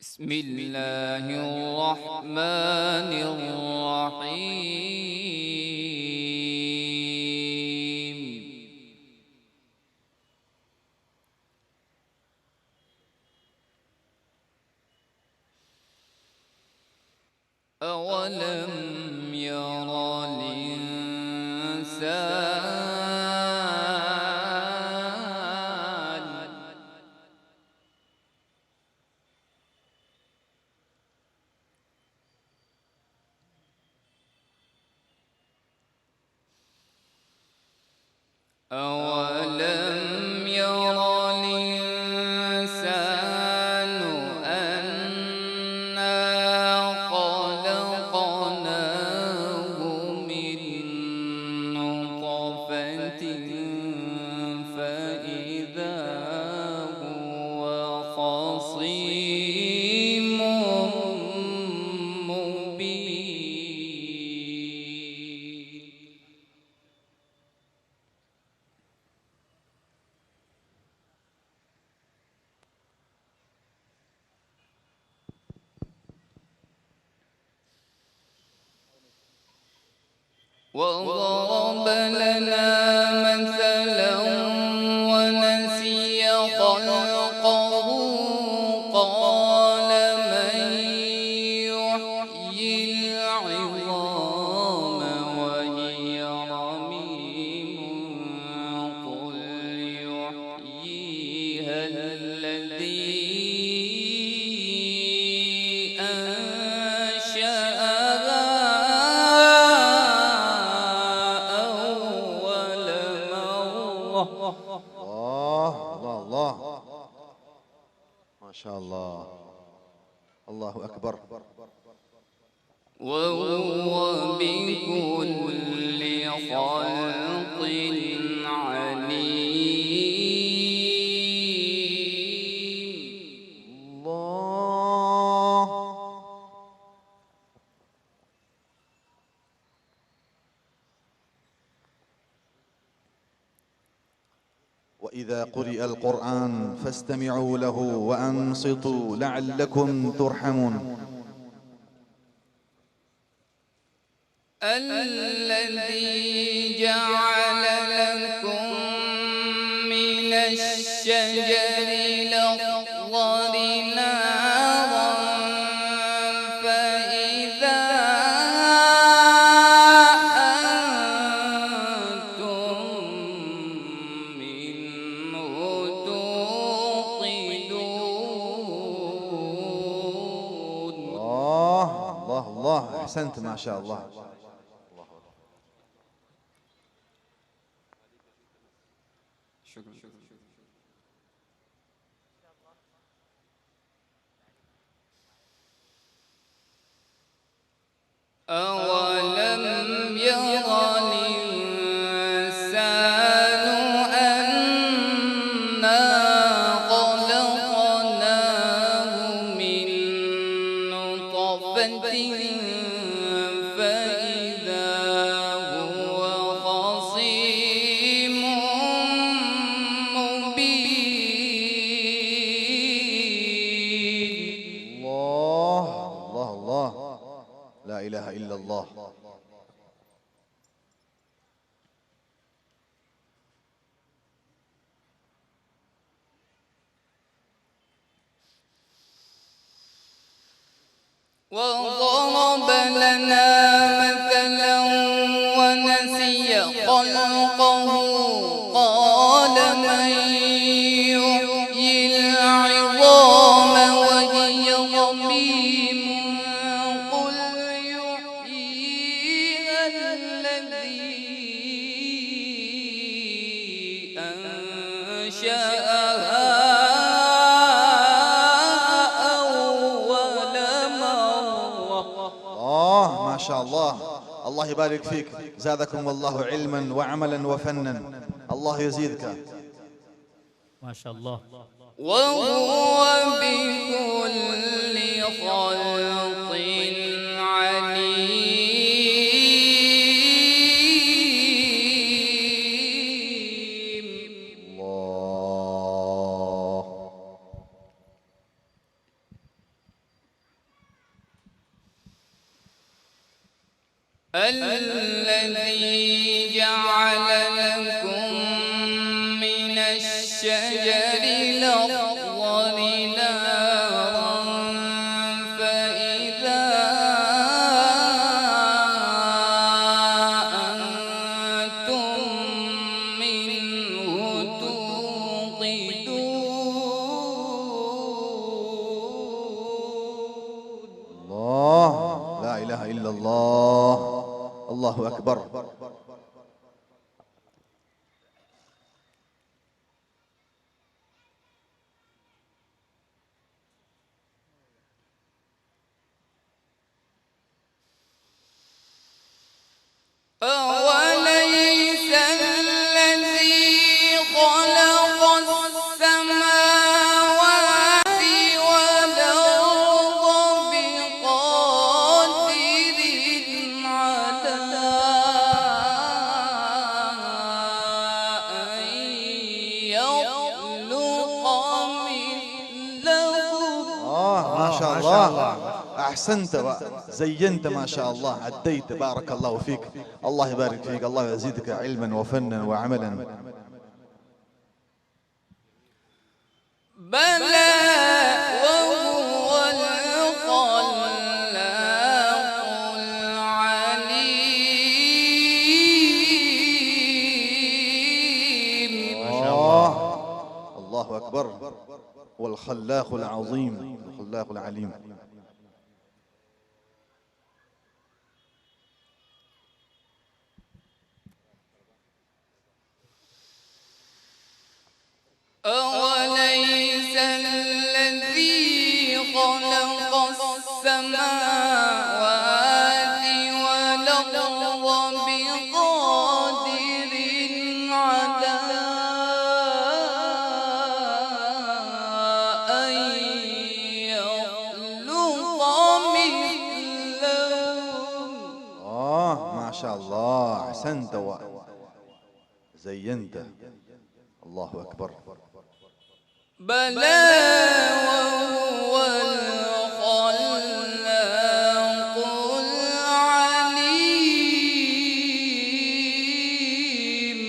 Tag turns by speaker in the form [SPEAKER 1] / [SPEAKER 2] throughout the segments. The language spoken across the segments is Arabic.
[SPEAKER 1] بسم الله الرحمن الرحيم. أولم يرى الإنسان أنا خلقناه من نطفة فإذا هو خصيم مبين. وضرب لنا مثلا ونسي خلقه قال من يحيي العظام وهي رميم قل يحييها الذي أنشأها
[SPEAKER 2] الله الله الله، ما شاء الله، الله أكبر.
[SPEAKER 1] وهو بكل خلق عليم.
[SPEAKER 2] الله. وإذا قرئ القرآن فاستمعوا له وأنصتوا لعلكم ترحمون.
[SPEAKER 1] الذي جعل لكم من الشجر الأخضر نارا فإذا أنتم منه توقدون.
[SPEAKER 2] الله الله الله، أحسنت ما شاء الله.
[SPEAKER 1] شكرا. أولم ير الإنسان أنا خلقناه من نطفة فإذا هو خصيم مبين.
[SPEAKER 2] الله الله الله، لا إله إلا الله.
[SPEAKER 1] وضرب لنا مثلا ونسي خلقه قال من يحيي العظام وهي رميم قل يحييها الذي أنشأها
[SPEAKER 2] ما شاء الله، الله يبارك فيك، زادكم الله علما وعملا وفنا، الله يزيدك.
[SPEAKER 3] ما شاء الله.
[SPEAKER 1] وهو بكل خلق عليم.
[SPEAKER 2] الله.
[SPEAKER 1] الذي جعل لكم من الشجر الأخضر نارا فإذا أنتم منه توقدون.
[SPEAKER 2] الله، لا إله إلا الله. الله أكبر.
[SPEAKER 1] أوليس الذي خلق السماوات والأرض بقادر على أن يخلق مثلهم.
[SPEAKER 2] ما شاء الله، أحسنت وزينت ما شاء الله، أديت، بارك الله فيك. الله يبارك فيك، الله يزيدك علما وفنا وعملا.
[SPEAKER 1] بلى وهو الخلاق العليم.
[SPEAKER 2] الله أكبر. هو الخلاق العظيم، الخلاق العليم.
[SPEAKER 1] أوليس الذي خلق السماوات والأرض بقادر على أن يخلق مثلهم.
[SPEAKER 2] ما شاء الله، أحسنت وزينت. الله أكبر.
[SPEAKER 1] بلى وهو الخلاق العليم.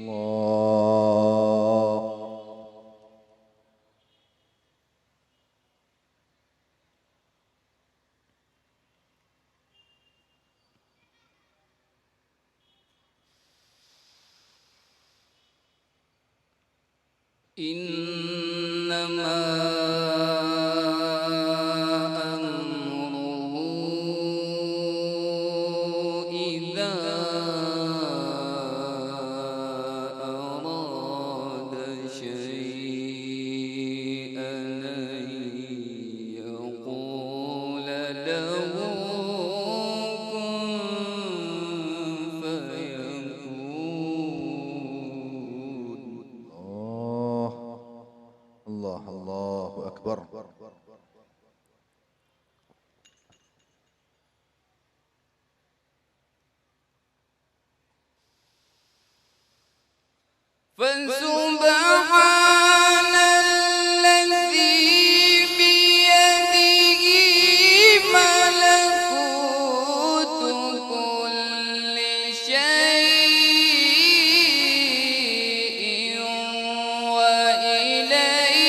[SPEAKER 2] الله.
[SPEAKER 1] إنما أمره إذا أراد شيئا أن يقول له كن فيكون.
[SPEAKER 2] الله الله أكبر.
[SPEAKER 1] فسبحان الذي بيده ملكوت كل شيء وإليه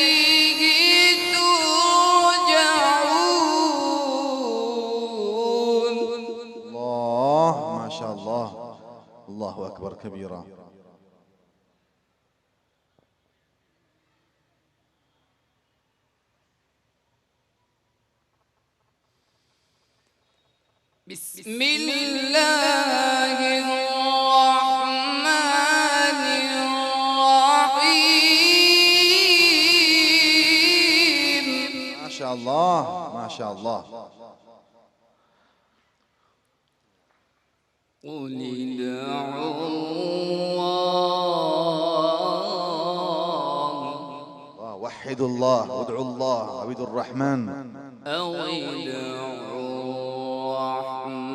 [SPEAKER 1] ترجعون.
[SPEAKER 2] الله، ما شاء الله. الله أكبر كبيرا.
[SPEAKER 1] بسم الله الرحمن الرحيم.
[SPEAKER 2] ما شاء الله، ما شاء الله.
[SPEAKER 1] قل ادعوا الله
[SPEAKER 2] وحدوا الله، ادعوا الله، عبيد الرحمن
[SPEAKER 1] أو ادعوا الرحمن.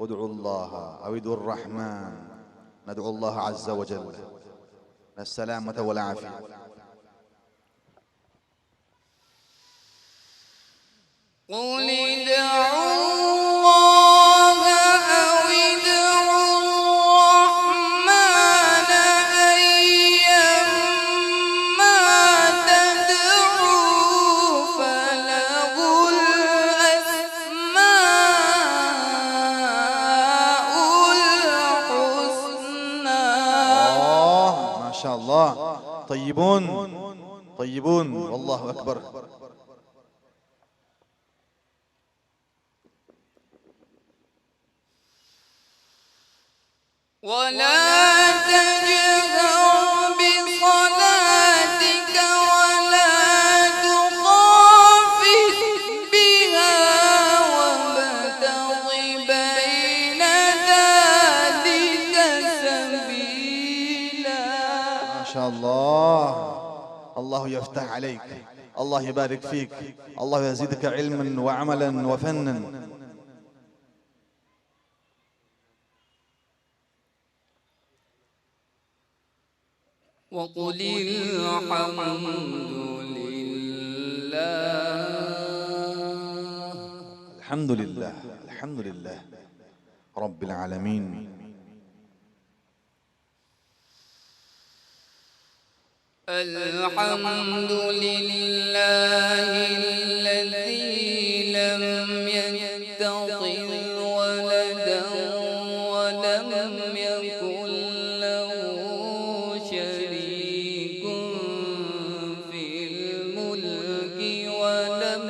[SPEAKER 2] ادعوا الله، عبيد الرحمن. ندعو الله عز وجل السلامة والعافية.
[SPEAKER 1] قل ادعوا الله أو ادعوا الرحمن أيما تدعوا فله الأسماء الحسنى.
[SPEAKER 2] ما شاء الله، طيبون طيبون، والله أكبر.
[SPEAKER 1] ولا تجهر بصلاتك ولا تخافت بها وابتغ بين ذلك سبيلا.
[SPEAKER 2] ما شاء الله، الله يفتح عليك، الله يبارك فيك، الله يزيدك علما وعملا وفنا.
[SPEAKER 1] وقل الحمد لله.
[SPEAKER 2] الحمد لله، الحمد لله رب العالمين.
[SPEAKER 1] الحمد لله الذي لم يتخذ ولدا ولم يكن له شريك في الملك ولم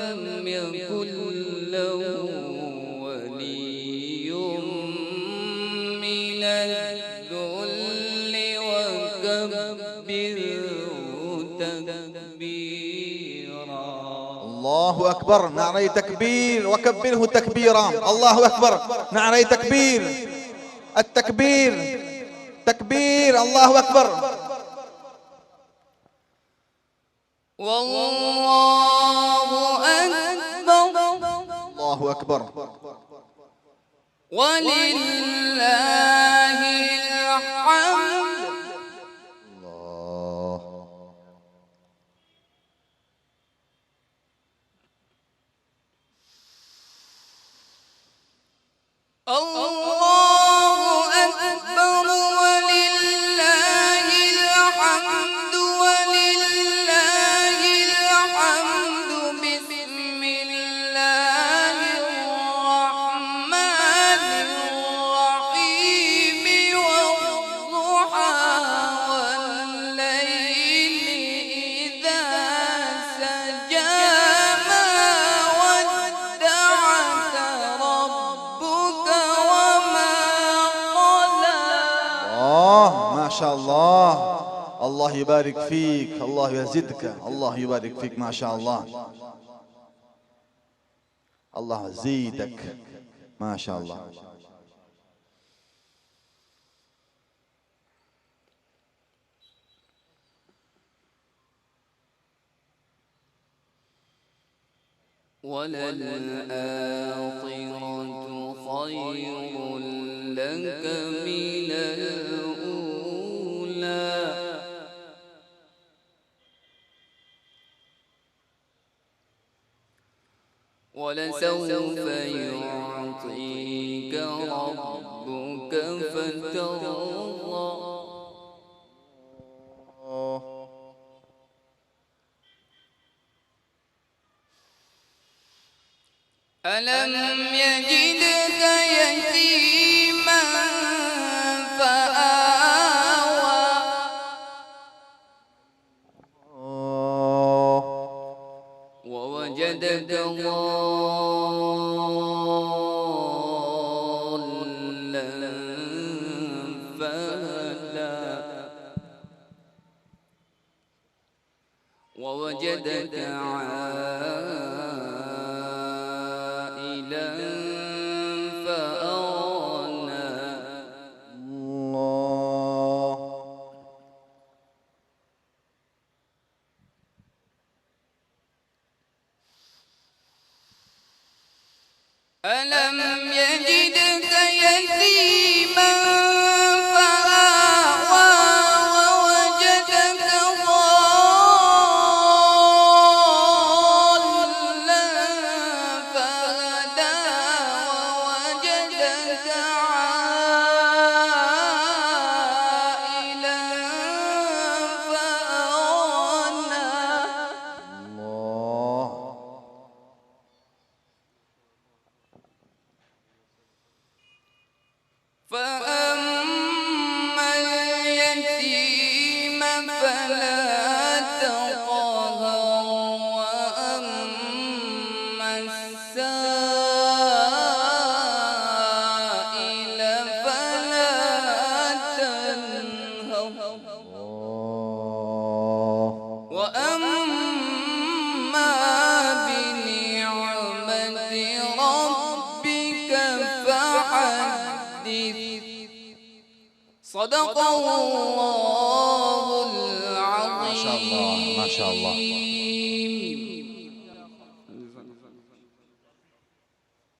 [SPEAKER 1] يكن له ولي من الذل وكبره تكبيرا.
[SPEAKER 2] الله أكبر، نعري تكبير وكبره تكبيرا. الله أكبر، نعري تكبير، التكبير تكبير. الله أكبر.
[SPEAKER 1] والله أكبر.
[SPEAKER 2] الله أكبر.
[SPEAKER 1] ولله الحمد.
[SPEAKER 2] الله.
[SPEAKER 1] الله أكبر ولله الحمد. ولله الحمد. بسم الله الرحمن الرحيم. والضحى والليل إذا سجى ما ودعك ربك وما قلى.
[SPEAKER 2] ما شاء الله، الله يبارك فيك، الله يزدك، الله يبارك فيك. ما شاء الله، الله يزيدك. ما شاء الله.
[SPEAKER 1] وللآخرة خير لك من الأولى. ولسوف يعطيك ربك فترضى. ألم يجدك يتيما فآوى. ووجدك ضالا فهدى. ووجدك عائلا فأغنى.
[SPEAKER 2] الله.
[SPEAKER 1] ألم يجدك يتيما فآوى. ووجدك ضالا فلا تقهر وأما السائل فلا تنهر وأما بنعمة ربك فحدث صدق الله العظيم.
[SPEAKER 2] ما شاء الله ما شاء الله.